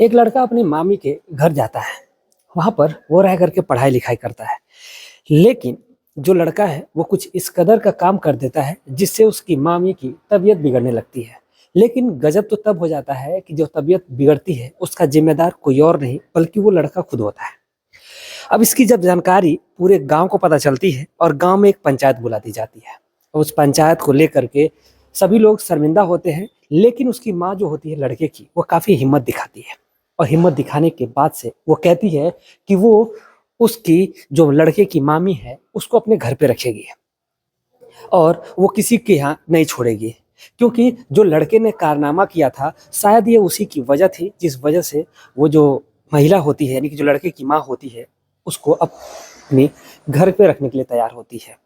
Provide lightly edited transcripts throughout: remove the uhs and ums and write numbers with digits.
एक लड़का अपनी मामी के घर जाता है। वहाँ पर वो रह करके पढ़ाई लिखाई करता है। लेकिन जो लड़का है वो कुछ इस कदर का काम कर देता है जिससे उसकी मामी की तबीयत बिगड़ने लगती है। लेकिन गजब तो तब हो जाता है कि जो तबीयत बिगड़ती है उसका जिम्मेदार कोई और नहीं बल्कि वो लड़का खुद होता है। अब इसकी जब जानकारी पूरे गांव को पता चलती है और गांव में एक पंचायत बुला दी जाती है। उस पंचायत को लेकर के सभी लोग शर्मिंदा होते हैं, लेकिन उसकी माँ जो होती है लड़के की वो काफ़ी हिम्मत दिखाती है। और हिम्मत दिखाने के बाद से वो कहती है कि वो उसकी जो लड़के की मामी है उसको अपने घर पे रखेगी और वो किसी के यहाँ नहीं छोड़ेगी। क्योंकि जो लड़के ने कारनामा किया था शायद ये उसी की वजह थी जिस वजह से वो जो महिला होती है यानी कि जो लड़के की माँ होती है उसको अपने घर पे रखने के लिए तैयार होती है।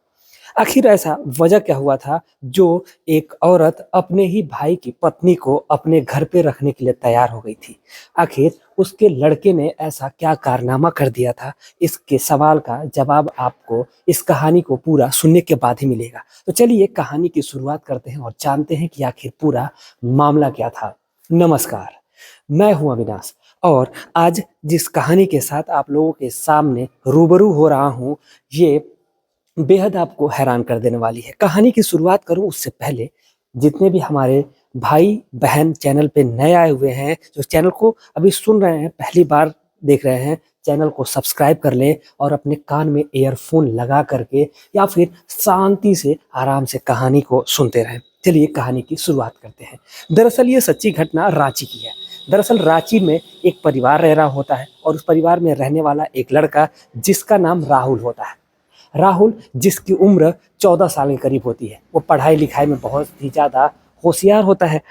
आखिर ऐसा वजह क्या हुआ था जो एक औरत अपने ही भाई की पत्नी को अपने घर पे रखने के लिए तैयार हो गई थी? आखिर उसके लड़के ने ऐसा क्या कारनामा कर दिया था? इसके सवाल का जवाब आपको इस कहानी को पूरा सुनने के बाद ही मिलेगा। तो चलिए कहानी की शुरुआत करते हैं और जानते हैं कि आखिर पूरा मामला क्या था। नमस्कार, मैं हूं अविनाश और आज जिस कहानी के साथ आप लोगों के सामने रूबरू हो रहा हूं ये बेहद आपको हैरान कर देने वाली है। कहानी की शुरुआत करूं उससे पहले जितने भी हमारे भाई बहन चैनल पे नए आए हुए हैं, जो चैनल को अभी सुन रहे हैं, पहली बार देख रहे हैं, चैनल को सब्सक्राइब कर लें और अपने कान में ईयरफोन लगा करके या फिर शांति से आराम से कहानी को सुनते रहें। चलिए कहानी की शुरुआत करते हैं। दरअसल ये सच्ची घटना रांची की है। दरअसल रांची में एक परिवार रह रहा होता है और उस परिवार में रहने वाला एक लड़का जिसका नाम राहुल होता है। राहुल जिसकी उम्र 14 साल के करीब होती है। वो पढ़ाई लिखाई में बहुत ही ज़्यादा होशियार होता है।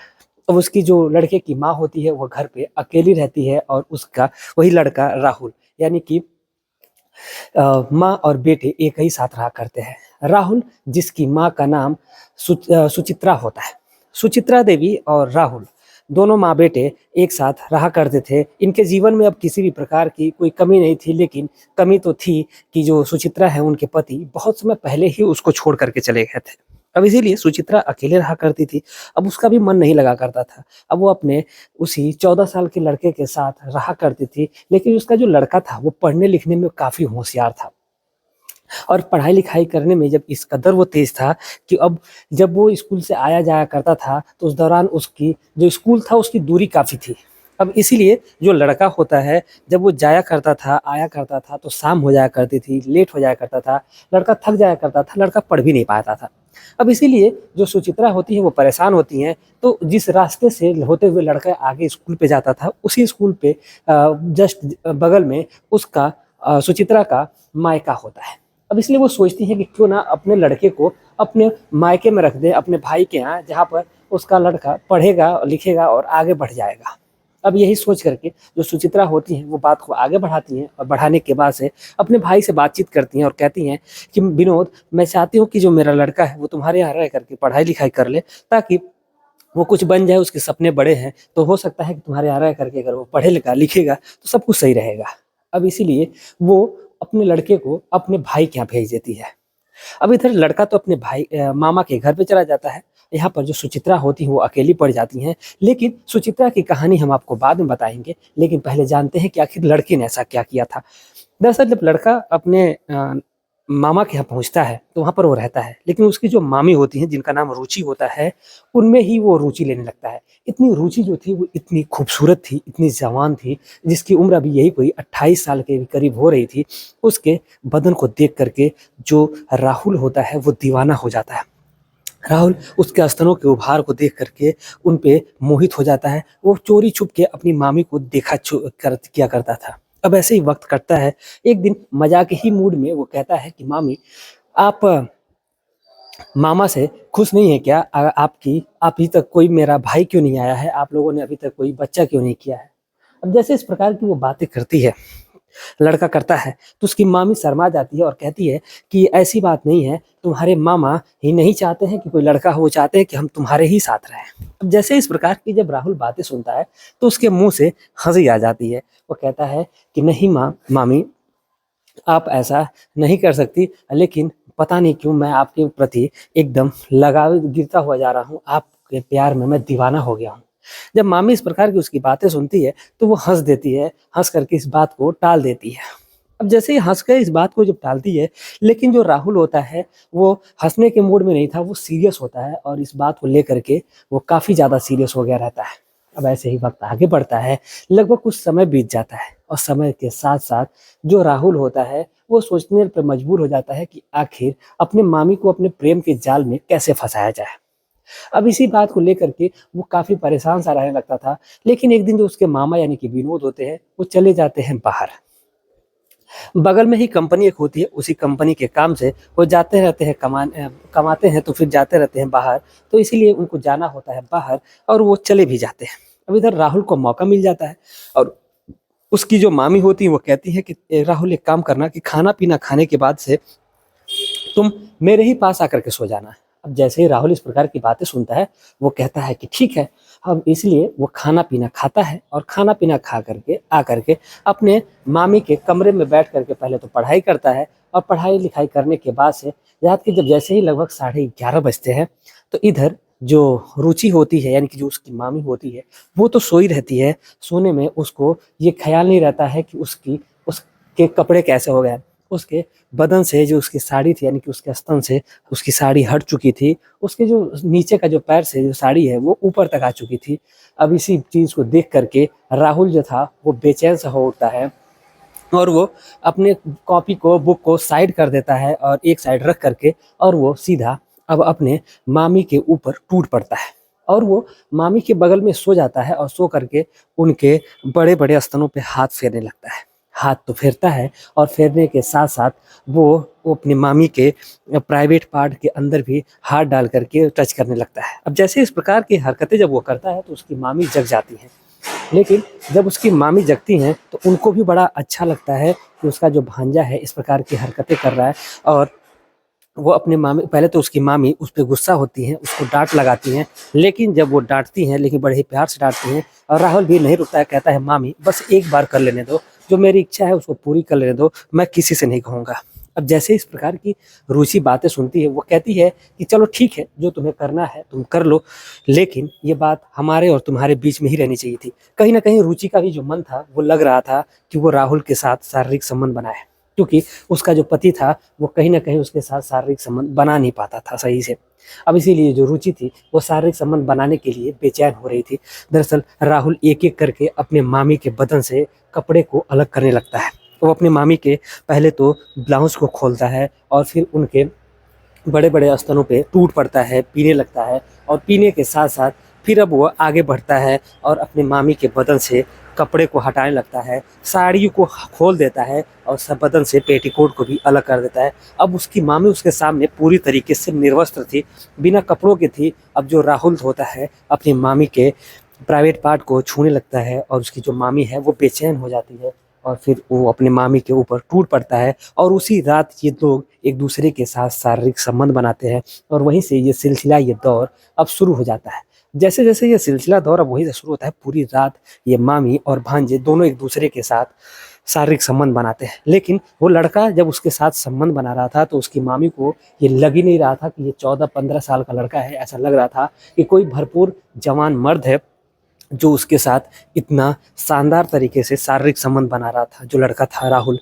अब उसकी जो लड़के की माँ होती है वो घर पे अकेली रहती है और उसका वही लड़का राहुल यानी कि माँ और बेटे एक ही साथ रहा करते हैं। राहुल जिसकी माँ का नाम सुचित्रा होता है। सुचित्रा देवी और राहुल दोनों माँ बेटे एक साथ रहा करते थे। इनके जीवन में अब किसी भी प्रकार की कोई कमी नहीं थी, लेकिन कमी तो थी कि जो सुचित्रा है उनके पति बहुत समय पहले ही उसको छोड़ करके चले गए थे। अब इसीलिए सुचित्रा अकेले रहा करती थी। अब उसका भी मन नहीं लगा करता था। अब वो अपने उसी 14 साल के लड़के के साथ रहा करती थी, लेकिन उसका जो लड़का था वो पढ़ने लिखने में काफ़ी होशियार था और पढ़ाई लिखाई करने में जब इस कदर वो तेज था कि अब जब वो स्कूल से आया जाया करता था तो उस दौरान उसकी जो स्कूल था उसकी दूरी काफ़ी थी। अब इसीलिए जो लड़का होता है जब वो जाया करता था आया करता था तो शाम हो जाया करती थी, लेट हो जाया करता था, लड़का थक जाया करता था, लड़का पढ़ भी नहीं पाता था। अब इसीलिए जो सुचित्रा होती है वो परेशान होती हैं। तो जिस रास्ते से होते हुए लड़का आगे स्कूल पे जाता था उसी स्कूल पे जस्ट बगल में उसका सुचित्रा का मायका होता है। अब इसलिए वो सोचती हैं कि क्यों ना अपने लड़के को अपने मायके में रख दें, अपने भाई के यहाँ, जहाँ पर उसका लड़का पढ़ेगा लिखेगा और आगे बढ़ जाएगा। अब यही सोच करके जो सुचित्रा होती हैं वो बात को आगे बढ़ाती हैं और बढ़ाने के बाद से अपने भाई से बातचीत करती हैं और कहती हैं कि विनोद, मैं चाहती हूँ कि जो मेरा लड़का है वो तुम्हारे यहाँ रह करके पढ़ाई लिखाई कर ले, ताकि वो कुछ बन जाए, उसके सपने बड़े हैं तो हो सकता है कि तुम्हारे यहाँ रह करके अगर वो पढ़े लिखा लिखेगा तो सब कुछ सही रहेगा। अब इसीलिए वो अपने लड़के को अपने भाई के यहाँ भेज देती है। अब इधर लड़का तो अपने भाई मामा के घर पे चला जाता है। यहाँ पर जो सुचित्रा होती हैं वो अकेली पड़ जाती हैं, लेकिन सुचित्रा की कहानी हम आपको बाद में बताएंगे। लेकिन पहले जानते हैं कि आखिर लड़के ने ऐसा क्या किया था। दरअसल जब लड़का अपने मामा के यहाँ पहुँचता है तो वहाँ पर वो रहता है, लेकिन उसकी जो मामी होती हैं जिनका नाम रुचि होता है उनमें ही वो रुचि लेने लगता है। इतनी रुचि जो थी वो इतनी खूबसूरत थी, इतनी जवान थी, जिसकी उम्र अभी यही कोई 28 साल के करीब हो रही थी। उसके बदन को देख करके जो राहुल होता है वो दीवाना हो जाता है। राहुल उसके स्तनों के उभार को देख करके उन पे मोहित हो जाता है। वो चोरी छुप के अपनी मामी को किया करता था। अब ऐसे ही वक्त कटता है। एक दिन मजाक ही मूड में वो कहता है कि मामी, आप मामा से खुश नहीं है क्या? आपकी अभी तक कोई मेरा भाई क्यों नहीं आया है? आप लोगों ने अभी तक कोई बच्चा क्यों नहीं किया है? अब जैसे इस प्रकार की वो बातें करती है, लड़का करता है, तो उसकी मामी शर्मा जाती है और कहती है कि ऐसी बात नहीं है, तुम्हारे मामा ही नहीं चाहते हैं कि कोई लड़का हो, वो चाहते हैं कि हम तुम्हारे ही साथ रहें। अब जैसे इस प्रकार की जब राहुल बातें सुनता है तो उसके मुंह से हंसी आ जाती है। वो कहता है कि नहीं मामी, आप ऐसा नहीं कर सकती, लेकिन पता नहीं क्यों मैं आपके प्रति एकदम लगाव गिरता हुआ जा रहा हूँ। आपके प्यार में मैं दीवाना हो गया हूँ। जब मामी इस प्रकार की उसकी बातें सुनती है तो वो हँस देती है, हँस करके इस बात को टाल देती है। अब जैसे ही हँस कर इस बात को जब टालती है, लेकिन जो राहुल होता है वो हँसने के मूड में नहीं था, वो सीरियस होता है और इस बात को लेकर के वो काफ़ी ज़्यादा सीरियस हो गया रहता है। अब ऐसे ही वक़्त आगे बढ़ता है, लगभग कुछ समय बीत जाता है और समय के साथ-साथ जो राहुल होता है, वो सोचने पे मजबूर हो जाता है कि आखिर अपने मामी को अपने प्रेम के जाल में कैसे फँसाया जाए। अब इसी बात को लेकर के वो काफ़ी परेशान सा रहने लगता था, लेकिन एक दिन जो उसके मामा यानी कि विनोद होते हैं, वो चले जाते हैं बाहर। बगल में ही कंपनी एक होती है, उसी कंपनी के काम से वो जाते रहते हैं कमाते हैं तो फिर जाते रहते हैं बाहर, तो इसीलिए उनको जाना होता है बाहर और वो चले भी जाते हैं। अब इधर राहुल को मौका मिल जाता है और उसकी जो मामी होती हैं वो कहती हैं कि राहुल एक काम करना कि खाना-पीना खाने के बाद से तुम मेरे ही पास आकर के सो जाना। अब जैसे ही राहुल इस प्रकार की बातें सुनता है, वो कहता है कि ठीक है। अब इसलिए वो खाना-पीना खाता है और खाना-पीना खा करके आकर के अपने मामी के कमरे में बैठ कर के पहले तो पढ़ाई करता है और पढ़ाई-लिखाई करने के बाद से रात के जब जैसे ही लगभग साढ़े 11 बजते हैं, तो इधर जो रुचि होती है यानी कि जो उसकी मामी होती है, वो तो सोई रहती है। सोने में उसको ये ख़्याल नहीं रहता है कि उसके कपड़े कैसे हो गए। उसके बदन से जो उसकी साड़ी थी यानी कि उसके स्तन से उसकी साड़ी हट चुकी थी। उसके जो नीचे का जो पैर से जो साड़ी है वो ऊपर तक आ चुकी थी। अब इसी चीज़ को देख कर के राहुल जो था वो बेचैन सा हो उठता है और वो अपने कॉपी को बुक को साइड कर देता है और एक साइड रख कर के और वो सीधा अब अपने मामी के ऊपर टूट पड़ता है और वो मामी के बगल में सो जाता है और सो करके उनके बड़े-बड़े स्तनों पे हाथ फेरने लगता है। हाथ तो फेरता है और फेरने के साथ-साथ वो अपनी मामी के प्राइवेट पार्ट के अंदर भी हाथ डाल कर के टच करने लगता है। अब जैसे इस प्रकार की हरकतें जब वो करता है तो उसकी मामी जग जाती हैं। लेकिन जब उसकी मामी जगती हैं तो उनको भी बड़ा अच्छा लगता है कि उसका जो भांजा है इस प्रकार की हरकतें कर रहा है और वो अपने मामी पहले तो उसकी मामी उस पे गुस्सा होती हैं, उसको डाँट लगाती हैं, लेकिन जब वो डाँटती हैं लेकिन बड़े ही प्यार से डाँटती हैं और राहुल भी नहीं रुकता है, कहता है मामी बस एक बार कर लेने दो, जो मेरी इच्छा है उसको पूरी कर लेने दो, मैं किसी से नहीं कहूँगा। अब जैसे इस प्रकार की रुचि बातें सुनती है, वो कहती है कि चलो ठीक है, जो तुम्हें करना है तुम कर लो, लेकिन ये बात हमारे और तुम्हारे बीच में ही रहनी चाहिए थी। कहीं न कहीं रुचि का भी जो मन था, वो लग रहा था कि वो राहुल के साथ शारीरिक संबंध बनाए। क्योंकि उसका जो पति था वो कहीं न कहीं उसके साथ शारीरिक संबंध बना नहीं पाता था सही से। अब इसीलिए जो रुचि थी वो शारीरिक संबंध बनाने के लिए बेचैन हो रही थी। दरअसल राहुल एक-एक करके अपने मामी के बदन से कपड़े को अलग करने लगता है। वो अपने मामी के पहले तो ब्लाउज़ को खोलता है और फिर उनके बड़े-बड़े स्तनों पे टूट पड़ता है, पीने लगता है और पीने के साथ-साथ फिर अब वो आगे बढ़ता है और अपनी मामी के बदन से कपड़े को हटाने लगता है, साड़ी को खोल देता है और सब बदन से पेटीकोट को भी अलग कर देता है। अब उसकी मामी उसके सामने पूरी तरीके से निर्वस्त्र थी, बिना कपड़ों की थी। अब जो राहुल होता है अपनी मामी के प्राइवेट पार्ट को छूने लगता है और उसकी जो मामी है वो बेचैन हो जाती है और फिर वो अपने मामी के ऊपर टूट पड़ता है और उसी रात ये लोग एक दूसरे के साथ शारीरिक संबंध बनाते हैं और वहीं से ये सिलसिला, ये दौर अब शुरू हो जाता है। जैसे-जैसे ये सिलसिला दौर अब वहीं से शुरू होता है, पूरी रात ये मामी और भांजे दोनों एक दूसरे के साथ शारीरिक संबंध बनाते हैं। लेकिन वो लड़का जब उसके साथ संबंध बना रहा था तो उसकी मामी को ये लग ही नहीं रहा था कि ये 14-15 साल का लड़का है। ऐसा लग रहा था कि कोई भरपूर जवान मर्द है जो उसके साथ इतना शानदार तरीके से शारीरिक संबंध बना रहा था, जो लड़का था राहुल।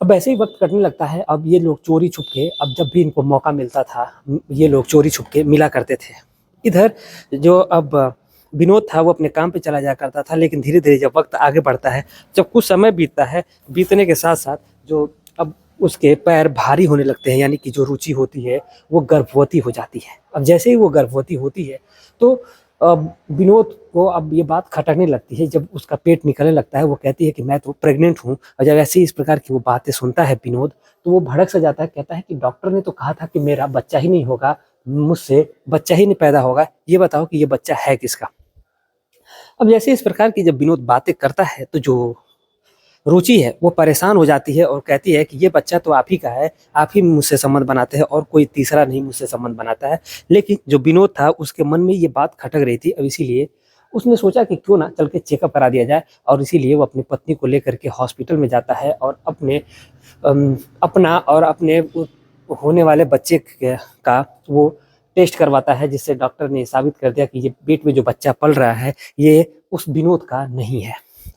अब ऐसे ही वक़्त कटने लगता है, अब ये लोग चोरी छुप के अब जब भी इनको मौका मिलता था, ये लोग चोरी छुप के मिला करते थे। इधर जो अब विनोद था वो अपने काम पे चला जाया करता था, लेकिन धीरे-धीरे जब वक़्त आगे बढ़ता है, जब कुछ समय बीतता है, बीतने के साथ-साथ जो अब उसके पैर भारी होने लगते हैं, यानी कि जो रुचि होती है, वो गर्भवती हो जाती है। अब जैसे ही वो गर्भवती होती है, तो विनोद को अब ये बात खटकने लगती है, जब उसका पेट निकलने लगता है, वो कहती है कि मैं तो प्रेग्नेंट हूँ और जब ऐसे ही इस प्रकार की वो बातें सुनता है विनोद, तो वो भड़क सा जाता है, कहता है कि डॉक्टर ने तो कहा था कि मेरा बच्चा ही नहीं होगा, मुझसे बच्चा ही नहीं पैदा होगा, ये बताओ कि ये बच्चा है किसका? अब जैसे इस प्रकार की जब विनोद बातें करता है, तो जो रुचि है, वो परेशान हो जाती है और कहती है कि ये बच्चा तो आप ही का है, आप ही मुझसे संबंध बनाते हैं और कोई तीसरा नहीं मुझसे संबंध बनाता है। लेकिन जो विनोद था उसके मन में ये बात खटक रही थी, अब इसीलिए उसने सोचा कि क्यों ना चल के चेकअप करा दिया जाए और इसीलिए वो अपनी पत्नी को लेकर के हॉस्पिटल में जाता है और अपना और अपने होने वाले बच्चे का वो टेस्ट करवाता है, जिससे डॉक्टर ने साबित कर दिया कि ये पेट में जो बच्चा पल रहा है ये उस विनोद का नहीं है।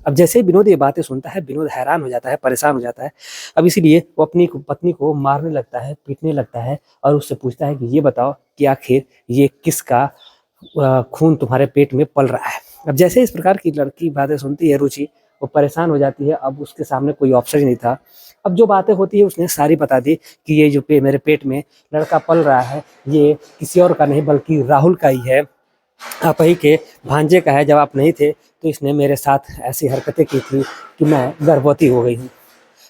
अब जैसे ही विनोद ये बातें सुनता है, विनोद हैरान हो जाता है, परेशान हो जाता है। अब इसीलिए वो अपनी पत्नी को मारने लगता है, पीटने लगता है और उससे पूछता है कि ये बताओ कि आखिर ये किसका खून तुम्हारे पेट में पल रहा है। अब जैसे इस प्रकार की लड़की बातें सुनती है रुचि, वो परेशान हो जाती है। अब उसके सामने कोई ऑप्शन ही नहीं था। अब जो बातें होती है उसने सारी बता दी कि ये जो मेरे पेट में लड़का पल रहा है ये किसी और का नहीं बल्कि राहुल का ही है, आप ही के भांजे का है। जब आप नहीं थे तो इसने मेरे साथ ऐसी हरकतें की थी कि मैं गर्भवती हो गई हूँ।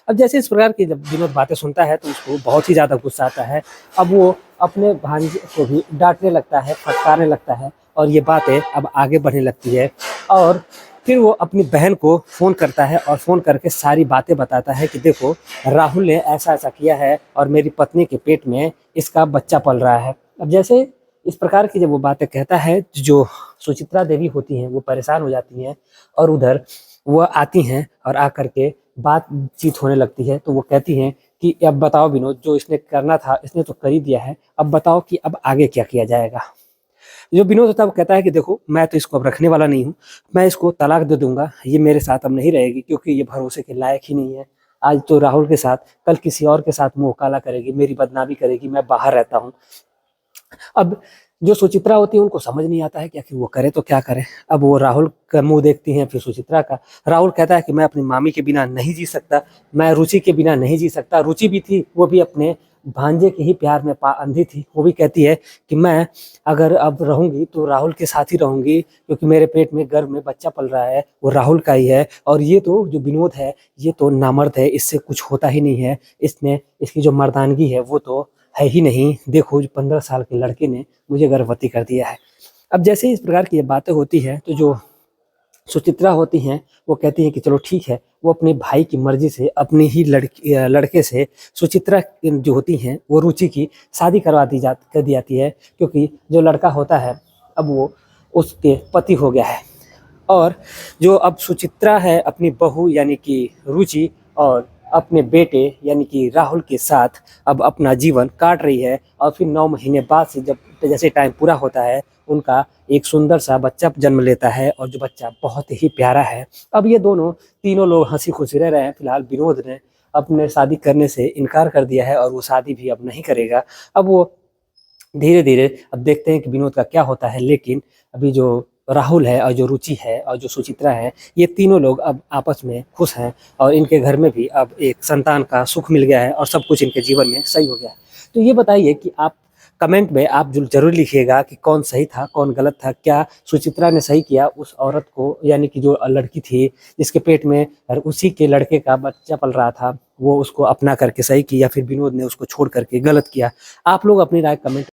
अब जैसे इस प्रकार की जब विनोद बातें सुनता है तो उसको बहुत ही ज़्यादा गुस्सा आता है। अब वो अपने भांजे को भी डांटने लगता है, फटकारने लगता है और ये बातें अब आगे बढ़ने लगती है। और फिर वो अपनी बहन को फ़ोन करता है और फ़ोन करके सारी बातें बताता है कि देखो राहुल ने ऐसा ऐसा किया है और मेरी पत्नी के पेट में इसका बच्चा पल रहा है। अब जैसे इस प्रकार की जब वो बातें कहता है, जो सुचित्रा देवी होती हैं वो परेशान हो जाती हैं और उधर वो आती हैं और आकर के बातचीत होने लगती है। तो वो कहती हैं कि अब बताओ विनोद, जो इसने करना था इसने तो कर ही दिया है, अब बताओ कि अब आगे क्या किया जाएगा। जो विनोद होता है वो कहता है कि देखो मैं तो इसको अब रखने वाला नहीं हूँ, मैं इसको तलाक दे दूंगा, ये मेरे साथ अब नहीं रहेगी क्योंकि ये भरोसे के लायक ही नहीं है। आज तो राहुल के साथ, कल किसी और के साथ मुंह काला करेगी, मेरी बदनामी करेगी, मैं बाहर रहता हूँ। अब जो सुचित्रा होती है उनको समझ नहीं आता है कि आखिर वो करे तो क्या करे। अब वो राहुल का मुंह देखती हैं, फिर सुचित्रा का। राहुल कहता है कि मैं अपनी मामी के बिना नहीं जी सकता, मैं रुचि के बिना नहीं जी सकता। रुचि भी थी, वो भी अपने भांजे के ही प्यार में अंधी थी। वो भी कहती है कि मैं अगर अब रहूंगी तो राहुल के साथ ही रहूंगी क्योंकि मेरे पेट में गर्भ में बच्चा पल रहा है वो राहुल का ही है और ये तो जो विनोद है ये तो नामर्द है, इससे कुछ होता ही नहीं है, इसने इसकी जो मर्दानगी है वो तो है ही नहीं। देखो जो 15 साल के लड़के ने मुझे गर्भवती कर दिया है। अब जैसे इस प्रकार की बातें होती हैं तो जो सुचित्रा होती हैं वो कहती हैं कि चलो ठीक है। वो अपने भाई की मर्जी से अपनी ही लड़के से सुचित्रा जो होती हैं वो रुचि की शादी कर दी जाती है क्योंकि जो लड़का होता है अब वो उसके पति हो गया है। और जो अब सुचित्रा है अपनी बहू यानी कि रुचि और अपने बेटे यानी कि राहुल के साथ अब अपना जीवन काट रही है। और फिर 9 महीने बाद से जब जैसे टाइम पूरा होता है उनका एक सुंदर सा बच्चा जन्म लेता है और जो बच्चा बहुत ही प्यारा है। अब ये दोनों तीनों लोग हंसी खुशी रह रहे हैं। फिलहाल विनोद ने अपने शादी करने से इनकार कर दिया है और वो शादी भी अब नहीं करेगा। अब वो धीरे धीरे अब देखते हैं कि विनोद का क्या होता है। लेकिन अभी जो राहुल है और जो रुचि है और जो सुचित्रा है ये तीनों लोग अब आपस में खुश हैं और इनके घर में भी अब एक संतान का सुख मिल गया है और सब कुछ इनके जीवन में सही हो गया है। तो ये बताइए कि आप कमेंट में आप जो जरूर लिखिएगा कि कौन सही था कौन गलत था। क्या सुचित्रा ने सही किया उस औरत को यानी कि जो लड़की थी जिसके पेट में उसी के लड़के का बच्चा पल रहा था वो उसको अपना करके सही की, या फिर विनोद ने उसको छोड़ करके गलत किया। आप लोग अपनी राय कमेंट